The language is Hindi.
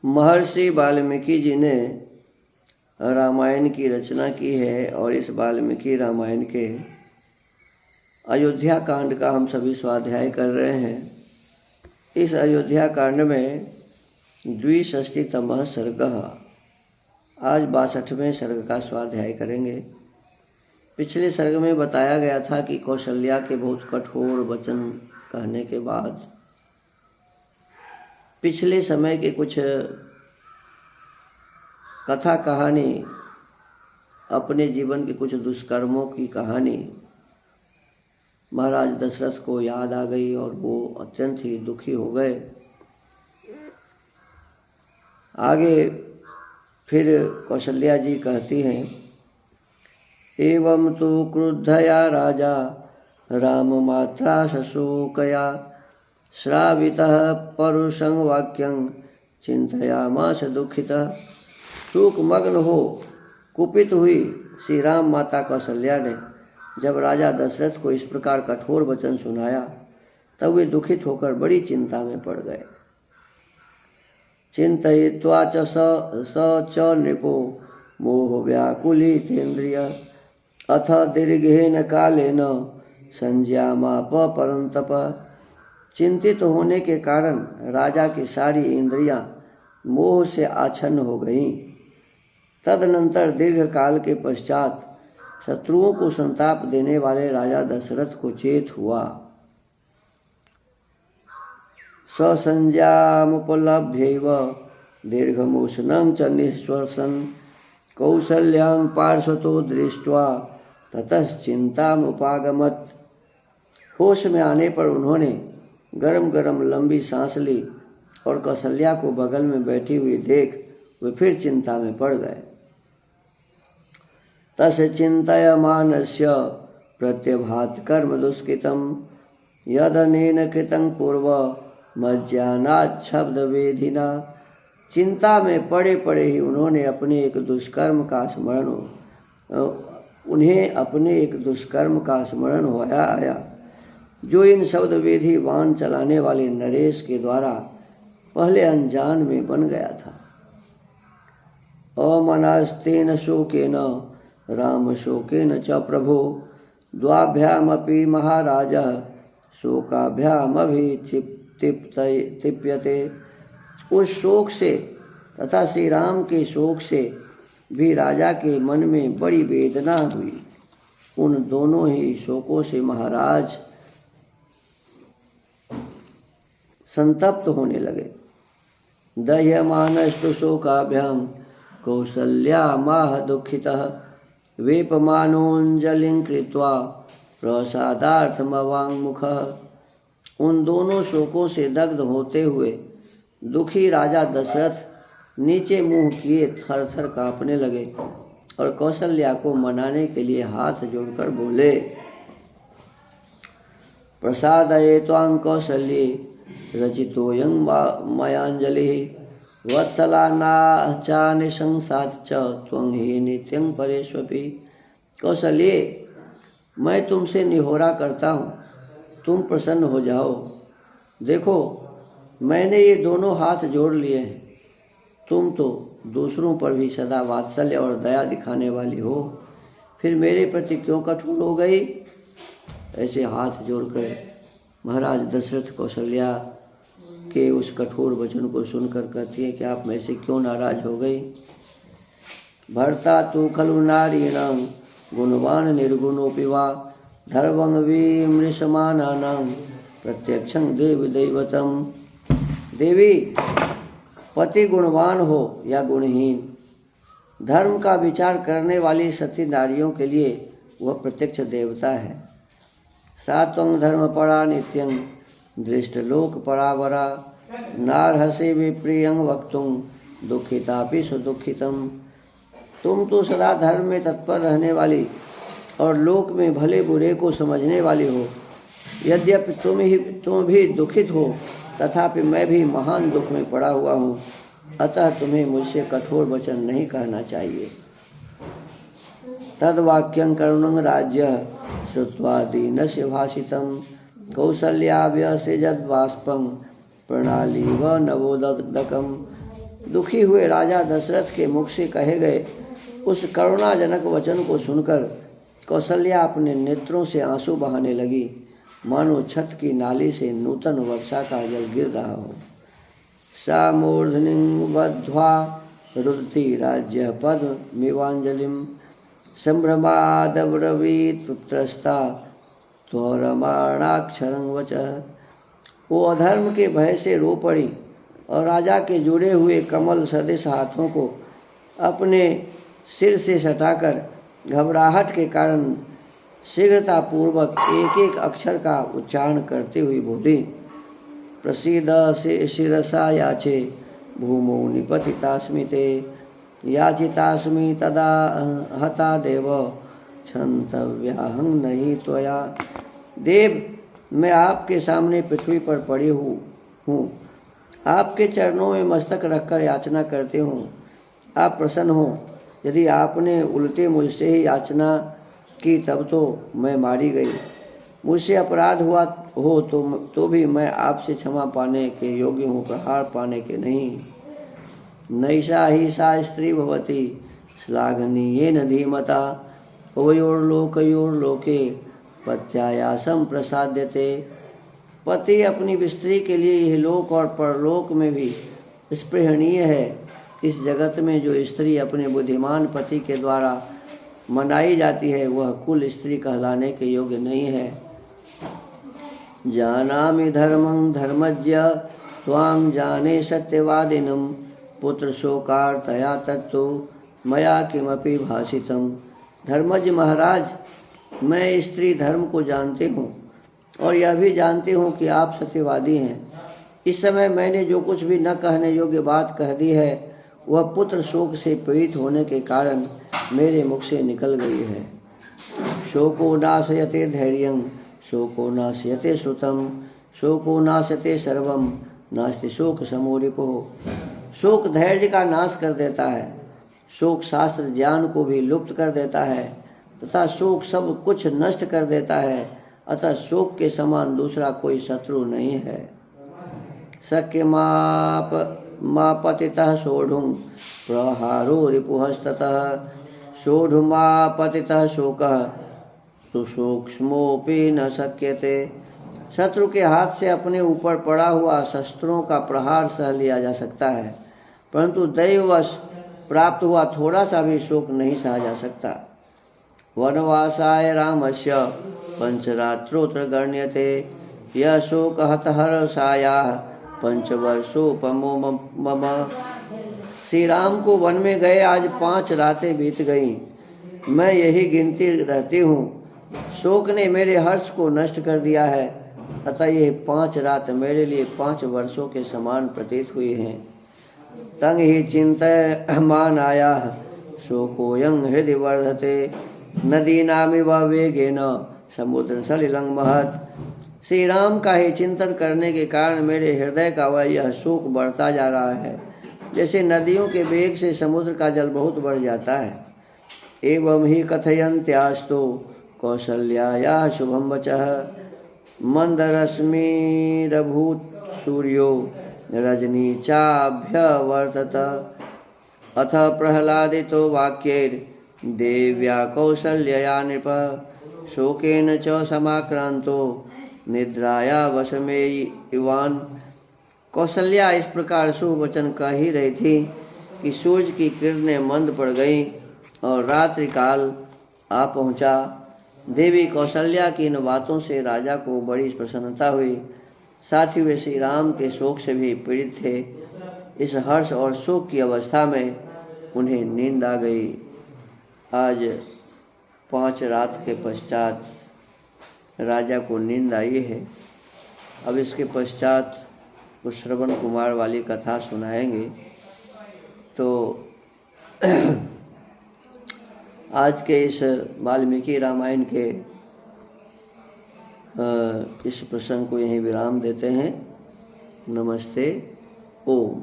महर्षि वाल्मीकि जी ने रामायण की रचना की है और इस वाल्मीकि रामायण के अयोध्या कांड का हम सभी स्वाध्याय कर रहे हैं। इस अयोध्या कांड में द्विषष्टितमः सर्गः, आज 62वें सर्ग का स्वाध्याय करेंगे। पिछले सर्ग में बताया गया था कि कौशल्या के बहुत कठोर वचन कहने के बाद पिछले समय के कुछ कथा कहानी, अपने जीवन के कुछ दुष्कर्मों की कहानी महाराज दशरथ को याद आ गई और वो अत्यंत ही दुखी हो गए। आगे फिर कौशल्या जी कहती हैं, एवं तु क्रुद्धया राजा राम मात्रा शोकया श्रावितः परुषं वाक्यं चिंतयामास दुखितः। शोकमग्न हो कुपित हुई श्री राम माता कौशल्या ने जब राजा दशरथ को इस प्रकार कठोर वचन सुनाया, तब वे दुखित होकर बड़ी चिंता में पड़ गए। चिंतयित्वा च स च नृपो मोह व्याकुलितेन्द्रिय अथ दीर्घेन कालेन संज्ञामाप परंतप। चिंतित होने के कारण राजा की सारी इंद्रियां मोह से आच्छन्न हो गईं। तदनंतर दीर्घ काल के पश्चात शत्रुओं को संताप देने वाले राजा दशरथ को चेत हुआ। ससंज्ञामुपलभ्यैव दीर्घमोषणं च निःश्वसन् कौसल्यां पार्श्वतो दृष्ट्वा ततश्चिंतामुपागमत्। होश में आने पर उन्होंने गरम गरम लंबी सांस ली और कौशल्या को बगल में बैठी हुई देख वे फिर चिंता में पड़ गए। तस्य चिंतयमानस्य प्रत्यभात कर्म दुष्कृतं यदनेन कृतं पूर्व मज्जानात् शब्द वेधिना। चिंता में पड़े पड़े ही उन्हें अपने एक दुष्कर्म का स्मरण होया आया, जो इन शब्द वेधी बाण चलाने वाले नरेश के द्वारा पहले अनजान में बन गया था। अमनस्तेन शोकेन राम शोकेन च प्रभो द्वाभ्यामपि महाराज शोकाभ्यामभिक्षिप्यते। उस शोक से तथा श्री राम के शोक से भी राजा के मन में बड़ी वेदना हुई। उन दोनों ही शोकों से महाराज संतप्त होने लगे। दह्यमानस्तु शोकाभ्याम कौसल्या माह दुःखितः वेपमानोऽञ्जलिं कृत्वा प्रसादार्थमवाङ्मुखः। उन दोनों शोकों से दग्ध होते हुए दुखी राजा दशरथ नीचे मुंह किए थर थर कांपने लगे और कौशल्या को मनाने के लिए हाथ जोड़कर बोले, प्रसादये त्वां कौसल्ये रचितोऽयं मयाञ्जलिः वत्सला नाचा निशंसात् च त्वं हि नित्यं परेष्वपि। कौशल्ये, मैं तुमसे निहोरा करता हूँ, तुम प्रसन्न हो जाओ। देखो, मैंने ये दोनों हाथ जोड़ लिए हैं। तुम तो दूसरों पर भी सदा वात्सल्य और दया दिखाने वाली हो, फिर मेरे प्रति क्यों कठोर हो गई? ऐसे हाथ जोड़कर महाराज दशरथ कौशल्या के उस कठोर वचन को सुनकर कहती है कि आप में से क्यों नाराज हो गई? भर्ता तु खलु नारीणां गुणवान निर्गुणोऽपि वा धर्मं विमृशमानानां प्रत्यक्षं देवी दैवतम। देवी, पति गुणवान हो या गुणहीन, धर्म का विचार करने वाली सती नारियों के लिए वह प्रत्यक्ष देवता है। सात्वं धर्मपरा नित्यं दृष्टलोक परावरा नार्हसि विप्रियं वक्तुं दुखितापि सुदुखितम्। तुम तो सदा धर्म में तत्पर रहने वाली और लोक में भले बुरे को समझने वाली हो। यद्यपि तुम भी दुखित हो, तथापि मैं भी महान दुख में पड़ा हुआ हूँ। अतः तुम्हें मुझसे कठोर वचन नहीं कहना चाहिए। तद्वाक्यं करुणं राज्य श्रुत्वा दीनस्य भाषितं कौसल्या व्यसृजद्बाष्पं प्रणाली व नवोदकम। दुखी हुए राजा दशरथ के मुख से कहे गए उस करुणाजनक वचन को सुनकर कौशल्या अपने नेत्रों से आंसू बहाने लगी, मानो छत की नाली से नूतन वर्षा का जल गिर रहा हो। सा मूर्धनि बद्ध्वा रुदति राज्य पद मिवांजलिम संभ्रमादब्रवीत पुत्रस्ता त्वरमाणाक्षरं वचः। वो अधर्म के भय से रो पड़ी और राजा के जुड़े हुए कमल सदृश हाथों को अपने सिर से सटाकर घबराहट के कारण शीघ्रतापूर्वक एक एक अक्षर का उच्चारण करते हुए बोली, प्रसीद से शिरसा याचे भूमौ निपतितास्मि ते याचितास्मि तदा हता देव क्षन्तव्याहं नहीं त्वया। देव, मैं आपके सामने पृथ्वी पर पड़ी हूँ, आपके चरणों में मस्तक रखकर याचना करते हूँ। आप प्रसन्न हो। यदि आपने उल्टे मुझसे ही याचना की तब तो मैं मारी गई। मुझसे अपराध हुआ हो तो भी मैं आपसे क्षमा पाने के योग्य हूँ, प्रहार पाने के नहीं। नैषा ही सा स्त्री भवती श्लाघनीयेन धीमता उभयोर्लोकयोर्लोके पत्यायासं प्रसाद्यते। पति अपनी स्त्री के लिए यह लोक और परलोक में भी स्पृहणीय है। इस जगत में जो स्त्री अपने बुद्धिमान पति के द्वारा मनाई जाती है वह कुल स्त्री कहलाने के योग्य नहीं है। जानामि धर्मं धर्मज्ञ त्वां जाने सत्यवादिनं पुत्र शोकार्तया तत्तु मया किमपि भाषितम्। धर्मज्ञ महाराज, मैं स्त्री धर्म को जानती हूँ और यह भी जानती हूँ कि आप सत्यवादी हैं। इस समय मैंने जो कुछ भी न कहने योग्य बात कह दी है वह पुत्र शोक से पीड़ित होने के कारण मेरे मुख से निकल गई है। शोको नाशयते धैर्यं शोको नाशयते श्रुतम शोको नाशयते सर्वम नास्ति शोक समो रिपुः। शोक धैर्य का नाश कर देता है, शोक शास्त्र ज्ञान को भी लुप्त कर देता है तथा शोक सब कुछ नष्ट कर देता है। अतः शोक के समान दूसरा कोई शत्रु नहीं है। शक्य मापतितः सोढ़ुं प्रहारो रिपुहस्ततः सोढ़ुमापतितः शोकः तो सूक्ष्मोपि न शक्यते। शत्रु के हाथ से अपने ऊपर पड़ा हुआ शस्त्रों का प्रहार सह लिया जा सकता है, परंतु दैववश प्राप्त हुआ थोड़ा सा भी शोक नहीं सहा जा सकता। वनवासाय रामस्य पंचरात्रोत्र गण्यते यह शोक हतहर्षायाः पंचवर्षोपमो मम। श्री राम को वन में गए आज 5 रातें बीत गईं। मैं यही गिनती रहती हूँ। शोक ने मेरे हर्ष को नष्ट कर दिया है, अतः ये 5 रात मेरे लिए 5 वर्षों के समान प्रतीत हुई हैं। तंग ही चिन्तयमानाया शोकोऽयं हृदि वर्धते नदीनामिव वेगेन समुद्र सलिलं महत्। श्री राम का ही चिंतन करने के कारण मेरे हृदय का वह यह शोक बढ़ता जा रहा है, जैसे नदियों के वेग से समुद्र का जल बहुत बढ़ जाता है। एवं ही कथयन्त्यास्तु कौसल्यायाः शुभं वचः मंदरश्मिरभूत सूर्यो रजनी चाभ्यवर्तत। अथ प्रह्लादितो वाक्यैर्देव्या कौसल्यया नृप शोकेन च समाक्रांतो निद्राया वशमेयवान्। कौसल्या इस प्रकार शुभ वचन कह ही रही थी कि सूर्य की किरणें मंद पड़ गईं और रात्रि काल आ पहुंचा। देवी कौसल्या की इन बातों से राजा को बड़ी प्रसन्नता हुई। साथ ही वे श्री राम के शोक से भी पीड़ित थे। इस हर्ष और शोक की अवस्था में उन्हें नींद आ गई। आज 5 रात के पश्चात राजा को नींद आई है। अब इसके पश्चात कुछ श्रवण कुमार वाली कथा सुनाएंगे। तो आज के इस वाल्मीकि रामायण के इस प्रसंग को यहीं विराम देते हैं। नमस्ते। ओम।